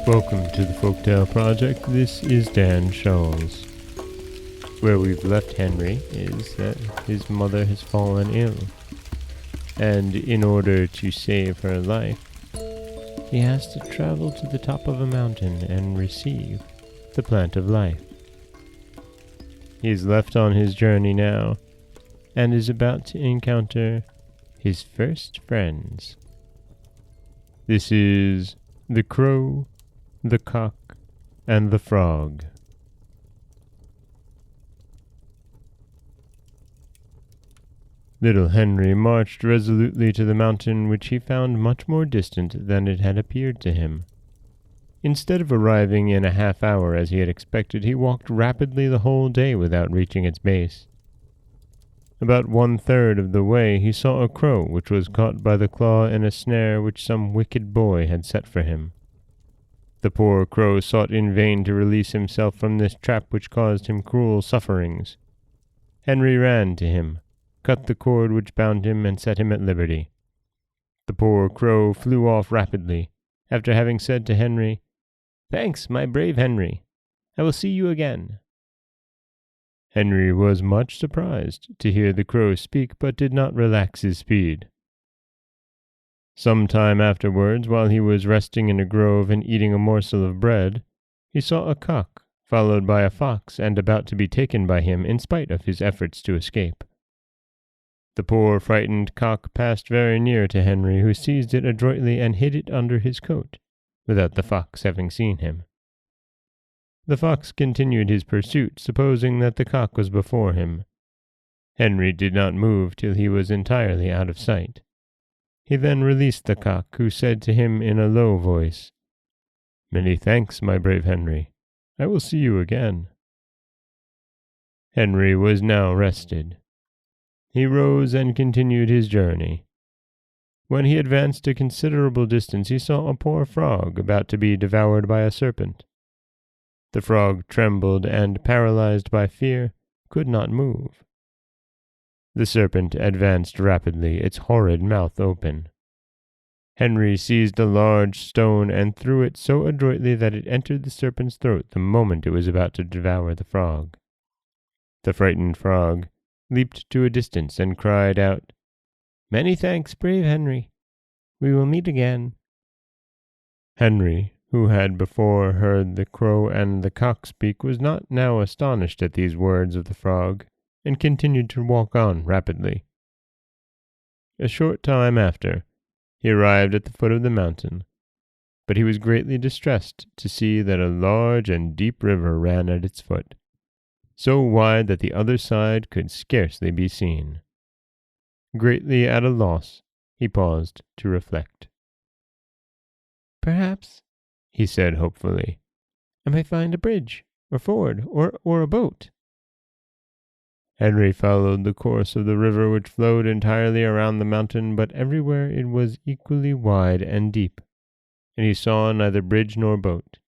Welcome to the Folktale Project. This is Dan Scholes. Where we've left Henry is that his mother has fallen ill, and in order to save her life, he has to travel to the top of a mountain and receive the plant of life. He is left on his journey now, and is about to encounter his first friends. This is the Crow, the Cock, and the Frog. Little Henry marched resolutely to the mountain, which he found much more distant than it had appeared to him. Instead of arriving in a half-hour as he had expected, he walked rapidly the whole day without reaching its base. About 1/3 of the way he saw a crow which was caught by the claw in a snare which some wicked boy had set for him. The poor crow sought in vain to release himself from this trap which caused him cruel sufferings. Henry ran to him, cut the cord which bound him, and set him at liberty. The poor crow flew off rapidly, after having said to Henry, "Thanks, my brave Henry. I will see you again." Henry was much surprised to hear the crow speak, but did not relax his speed. Some time afterwards, while he was resting in a grove and eating a morsel of bread, he saw a cock, followed by a fox, and about to be taken by him in spite of his efforts to escape. The poor frightened cock passed very near to Henry, who seized it adroitly and hid it under his coat, without the fox having seen him. The fox continued his pursuit, supposing that the cock was before him. Henry did not move till he was entirely out of sight. He then released the cock, who said to him in a low voice, "Many thanks, my brave Henry. I will see you again." Henry was now rested. He rose and continued his journey. When he advanced a considerable distance, he saw a poor frog about to be devoured by a serpent. The frog trembled and, paralyzed by fear, could not move. The serpent advanced rapidly, its horrid mouth open. Henry seized a large stone and threw it so adroitly that it entered the serpent's throat the moment it was about to devour the frog. The frightened frog leaped to a distance and cried out, "Many thanks, brave Henry. We will meet again." Henry, who had before heard the crow and the cock speak, was not now astonished at these words of the frog, and continued to walk on rapidly. A short time after, he arrived at the foot of the mountain, but he was greatly distressed to see that a large and deep river ran at its foot, so wide that the other side could scarcely be seen. Greatly at a loss, he paused to reflect. "Perhaps," he said hopefully, "I may find a bridge, or ford, or a boat." Henry followed the course of the river, which flowed entirely around the mountain, but everywhere it was equally wide and deep, and he saw neither bridge nor boat.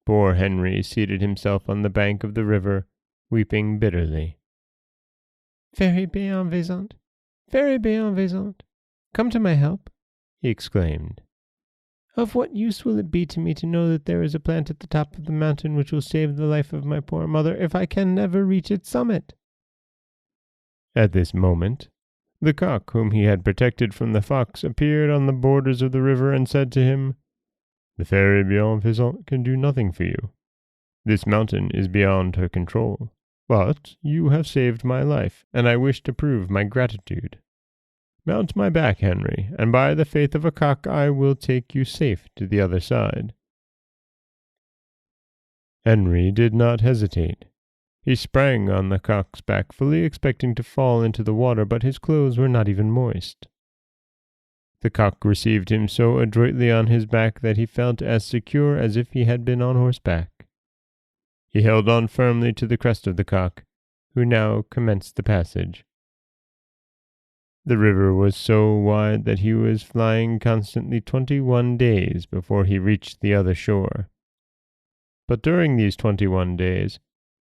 Poor Henry seated himself on the bank of the river, weeping bitterly. "Fairy bienfaisante, fairy bienfaisante, come to my help," he exclaimed. "Of what use will it be to me to know that there is a plant at the top of the mountain which will save the life of my poor mother, if I can never reach its summit?" At this moment, the cock, whom he had protected from the fox, appeared on the borders of the river and said to him, "The fairy bienfaisante can do nothing for you. This mountain is beyond her control, but you have saved my life, and I wish to prove my gratitude. Mount my back, Henry, and by the faith of a cock I will take you safe to the other side." Henry did not hesitate. He sprang on the cock's back, fully expecting to fall into the water, but his clothes were not even moist. The cock received him so adroitly on his back that he felt as secure as if he had been on horseback. He held on firmly to the crest of the cock, who now commenced the passage. The river was so wide that he was flying constantly 21 days before he reached the other shore. But during these 21 days,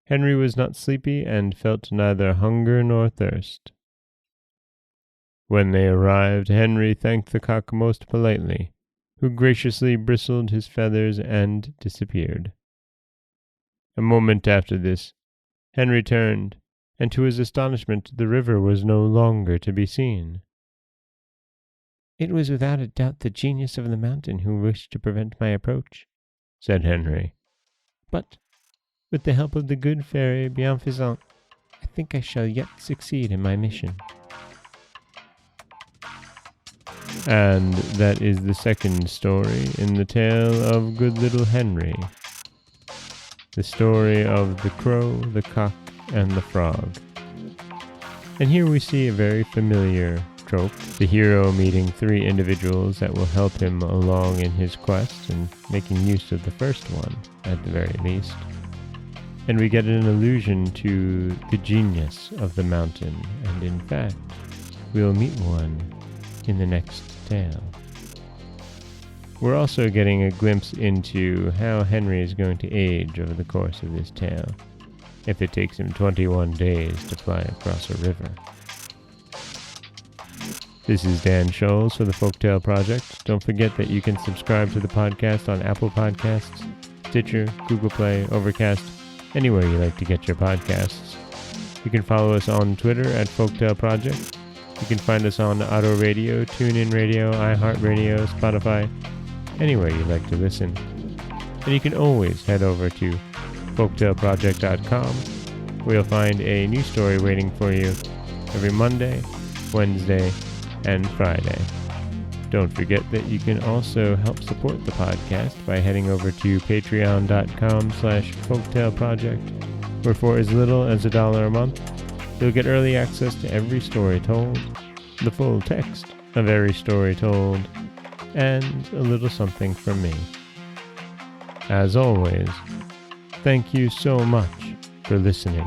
Henry was not sleepy and felt neither hunger nor thirst. When they arrived, Henry thanked the cock most politely, who graciously bristled his feathers and disappeared. A moment after this, Henry turned, and to his astonishment the river was no longer to be seen. "It was without a doubt the genius of the mountain who wished to prevent my approach," said Henry. "But, with the help of the good fairy Bienfaisant, I think I shall yet succeed in my mission." And that is the second story in the tale of Good Little Henry. The story of the crow, the cock, and the frog. And here we see a very familiar trope, the hero meeting three individuals that will help him along in his quest and making use of the first one, at the very least. And we get an allusion to the genius of the mountain, and in fact, we'll meet one in the next tale. We're also getting a glimpse into how Henry is going to age over the course of this tale, if it takes him 21 days to fly across a river. This is Dan Scholes for the Folktale Project. Don't forget that you can subscribe to the podcast on Apple Podcasts, Stitcher, Google Play, Overcast, anywhere you like to get your podcasts. You can follow us on Twitter at Folktale Project. You can find us on Auto Radio, TuneIn Radio, iHeartRadio, Spotify, anywhere you like to listen. And you can always head over to folktaleproject.com, where you'll find a new story waiting for you every Monday, Wednesday, and Friday. Don't forget that you can also help support the podcast by heading over to patreon.com/folktaleproject, where for as little as $1 a month, you'll get early access to every story told, the full text of every story told, and a little something from me. As always, thank you so much for listening.